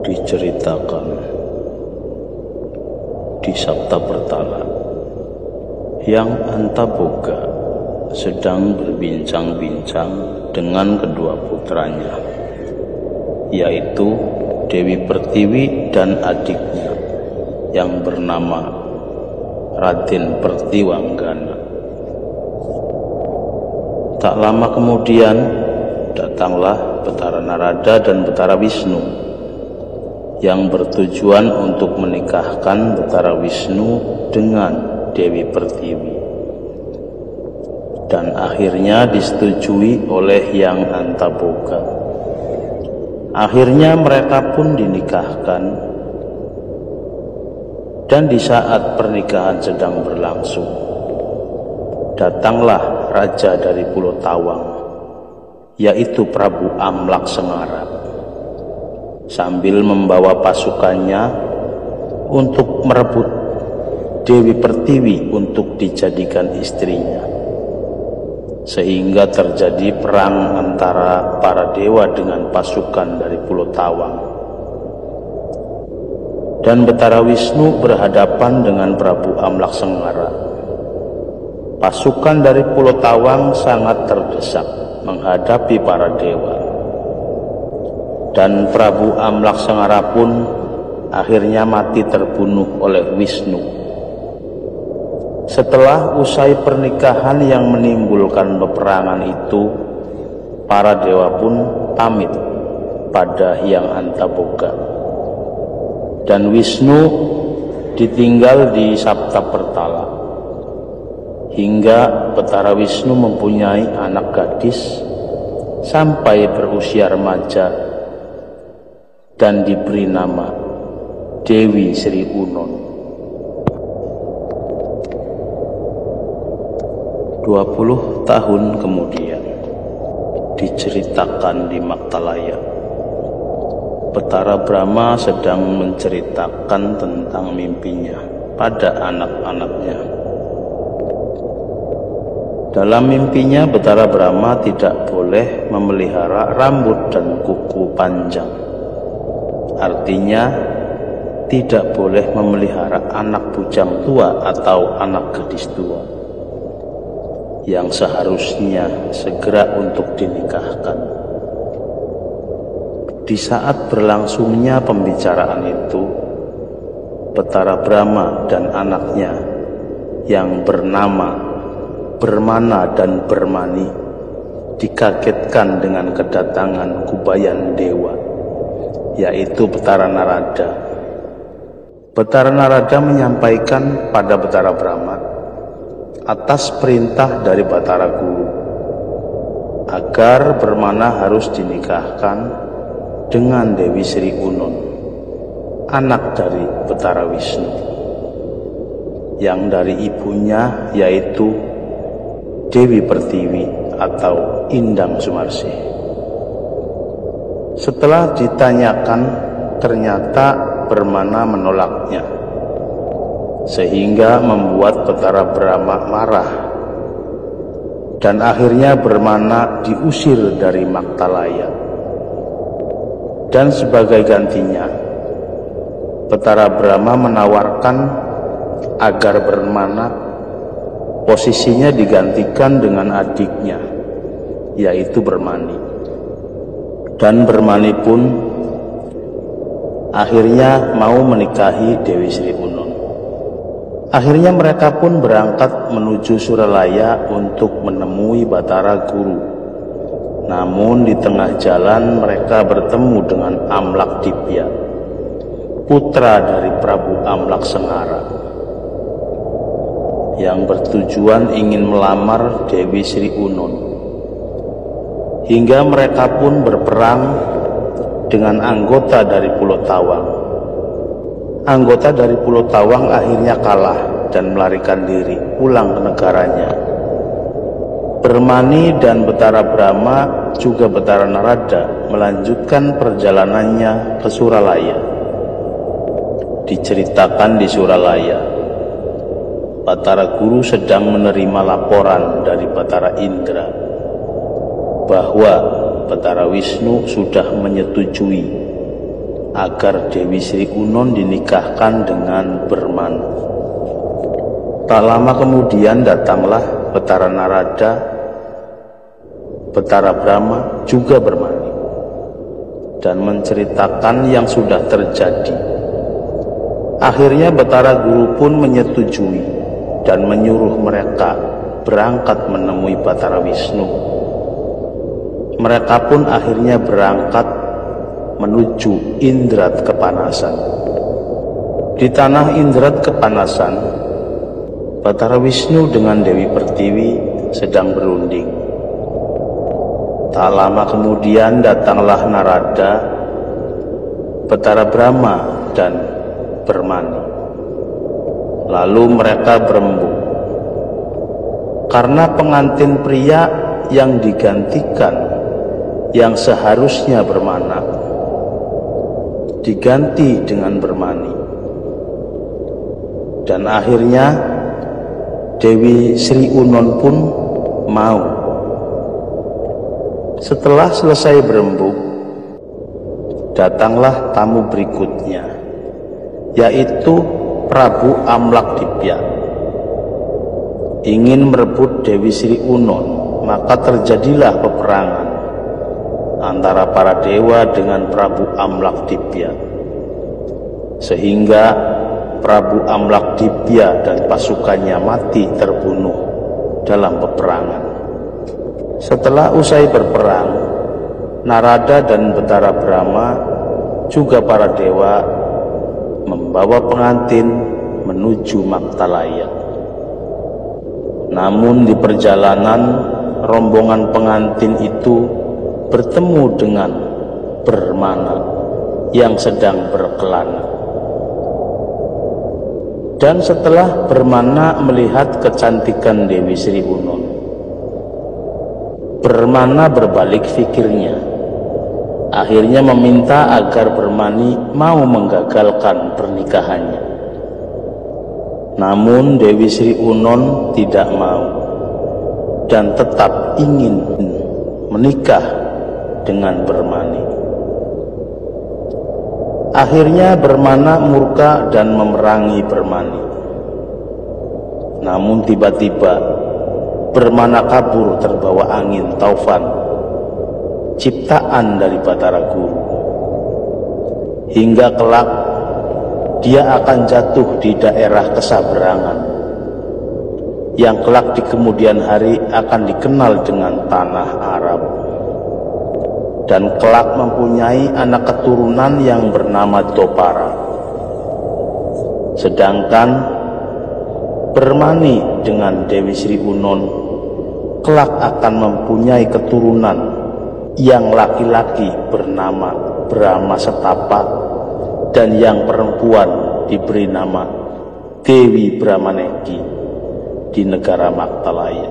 Diceritakan di Sabta Pertala, yang Antaboga sedang berbincang-bincang dengan kedua putranya, yaitu Dewi Pertiwi dan adiknya yang bernama Raden Pertiwanggana. Tak lama kemudian datanglah Betara Narada dan Betara Wisnu yang bertujuan untuk menikahkan Betara Wisnu dengan Dewi Pertiwi, dan akhirnya disetujui oleh Yang Antaboga. Akhirnya mereka pun dinikahkan, dan di saat pernikahan sedang berlangsung, datanglah raja dari Pulau Tawang, yaitu Prabu Amlaksengara, sambil membawa pasukannya untuk merebut Dewi Pertiwi untuk dijadikan istrinya, sehingga terjadi perang antara para dewa dengan pasukan dari Pulau Tawang. Dan Betara Wisnu berhadapan dengan Prabu Amlaksengara. Pasukan dari Pulau Tawang sangat terdesak menghadapi para dewa, dan Prabu Amlaksengara pun akhirnya mati terbunuh oleh Wisnu. Setelah usai pernikahan yang menimbulkan peperangan itu, para dewa pun pamit pada Hyang Antaboga, dan Wisnu ditinggal di Sabta Pertala hingga Betara Wisnu mempunyai anak gadis sampai berusia remaja dan diberi nama Dewi Sri Unon. 20 tahun kemudian, diceritakan di Maktalaya, Betara Brahma sedang menceritakan tentang mimpinya pada anak-anaknya. Dalam mimpinya, Betara Brahma tidak boleh memelihara rambut dan kuku panjang. Artinya, tidak boleh memelihara anak bujang tua atau anak gadis tua yang seharusnya segera untuk dinikahkan. Di saat berlangsungnya pembicaraan itu, Betara Brahma dan anaknya yang bernama Bermana dan Bermani dikagetkan dengan kedatangan Kubayan Dewa, yaitu Betara Narada. Betara Narada menyampaikan pada Betara Brahma atas perintah dari Batara Guru agar Bermana harus dinikahkan dengan Dewi Sri Unon, anak dari Betara Wisnu, yang dari ibunya yaitu Dewi Pertiwi atau Indang Sumarsih. Setelah ditanyakan, ternyata Bermana menolaknya, sehingga membuat Betara Brahma marah, dan akhirnya Bermana diusir dari Maktalaya. Dan sebagai gantinya, Betara Brahma menawarkan agar Bermana posisinya digantikan dengan adiknya, yaitu Bermani. Dan Bermani pun akhirnya mau menikahi Dewi Sri Unon. Akhirnya mereka pun berangkat menuju Suralaya untuk menemui Batara Guru. Namun di tengah jalan mereka bertemu dengan Amlakdipya, putra dari Prabu Amlaksengara, yang bertujuan ingin melamar Dewi Sri Unon. Hingga mereka pun berperang dengan anggota dari Pulau Tawang. Anggota dari Pulau Tawang akhirnya kalah dan melarikan diri pulang ke negaranya. Bermani dan Betara Brahma juga Betara Narada melanjutkan perjalanannya ke Suralaya. Diceritakan di Suralaya, Batara Guru sedang menerima laporan dari Batara Indra bahwa Betara Wisnu sudah menyetujui agar Dewi Sri Unon dinikahkan dengan Bermana. Tak lama kemudian datanglah Betara Narada, Betara Brahma, juga Bermani, dan menceritakan yang sudah terjadi. Akhirnya Betara Guru pun menyetujui dan menyuruh mereka berangkat menemui Batara Wisnu. Mereka pun akhirnya berangkat menuju Indrat Kepanasan. Di tanah Indrat Kepanasan, Batara Wisnu dengan Dewi Pertiwi sedang berunding. Tak lama kemudian datanglah Narada, Betara Brahma, dan Bermani. Lalu mereka berembuk karena pengantin pria yang digantikan, yang seharusnya Bermana, diganti dengan Bermani. Dan akhirnya Dewi Sri Unon pun mau. Setelah selesai berembuk, datanglah tamu berikutnya, yaitu Prabu Amlakdipya. Ingin merebut Dewi Sri Unon, maka terjadilah peperangan antara para dewa dengan Prabu Amlakdipya, sehingga Prabu Amlakdipya dan pasukannya mati terbunuh dalam peperangan. Setelah usai berperang, Narada dan Betara Brahma, juga para dewa, membawa pengantin menuju Maktalaya. Namun di perjalanan, rombongan pengantin itu bertemu dengan Bermana yang sedang berkelana. Dan setelah Bermana melihat kecantikan Dewi Sri Unon, Bermana berbalik fikirnya. Akhirnya meminta agar Bermani mau menggagalkan pernikahannya. Namun Dewi Sri Unon tidak mau dan tetap ingin menikah dengan Bermani. Akhirnya Bermana murka dan memerangi Bermani. Namun tiba-tiba Bermana kabur terbawa angin taufan, ciptaan dari Batara Guru. Hingga kelak dia akan jatuh di daerah Kesaberangan, yang kelak di kemudian hari akan dikenal dengan Tanah Arab, dan kelak mempunyai anak keturunan yang bernama Dopara. Sedangkan Bermani dengan Dewi Sri Unon kelak akan mempunyai keturunan yang laki-laki bernama Brahma Setapa, dan yang perempuan diberi nama Dewi Brahmaneki di negara Maktalaya.